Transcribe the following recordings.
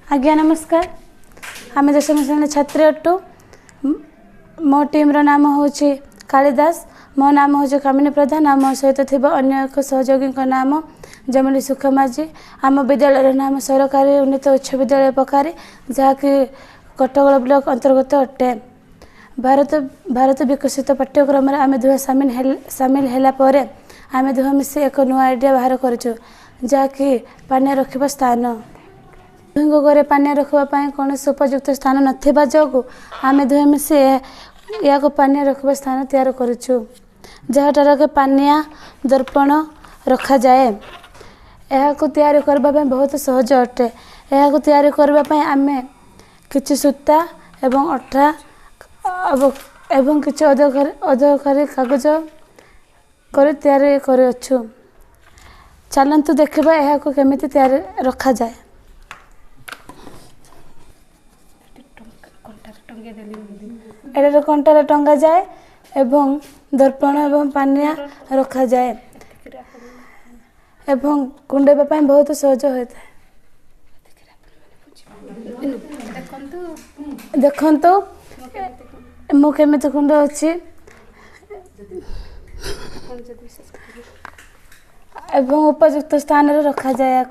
आज्ञा नमस्कार। आम 10वीं श्रेणी छात्री अटू। मो टीम रो नाम हूँ कालिदास। मो नाम हूँ कामिनी प्रधान। आम सहित थी अन्य एक सहयोगी नाम जमिली सुखमाझी। आम विद्यालय नाम सरकारी उन्नत उच्च विद्यालय पकारी जहाँकि कटगड़ ब्लॉक अंतर्गत अटे। भारत विकसित पाठ्यक्रम आम दुहे सामिल है आम दुहे मिसी एक नुआ आइडिया बाहर करूँ जहाँकि पानी रखा स्थान। दुहें घरे पानी रखापी कौन उपयुक्त स्थान ना जो आम दुहे मिसी या पानी रखा स्थान तैयार करूँ जहाँटार के पानिया दर्पण रखा जाए। यह तैयारी करने बहुत सहज अटे। यह तैयारी करने आम किसी सूता एवं अठा एवं किसी अदरकारी कागज कर तैयारी करूँ। चलतु देखा यह केमी तैयारी रखा जाए। एटार कंटार टंगा जाए एवं दर्पण एवं पानिया रखा जाए एवं कुंडेबा बहुत सहज होता है। देखंतु मु केमिति कुंड अच्छी एवं उपयुक्त स्थान रखा जाए।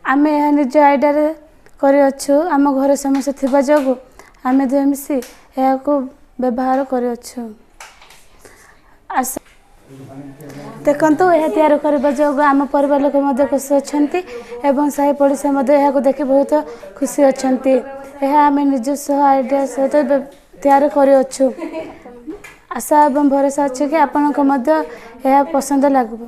आम यह निज आइडिया करछु। आम घर समस्या थिबा जोगु आम दुहे मिसी यह व्यवहार करछु। देखंतु यह तैयार करबा जोगु आम परिवार लोक मध्य खुशी अछंती एवं साही पड़ोसी मध्य यह देखि बहुत खुशी अछंती। यह आम निजस्व आइडिया सहित तैयार करछु। आशा एवं भरोसा अच्छे कि आपनको मध्य यह पसंद लागबो।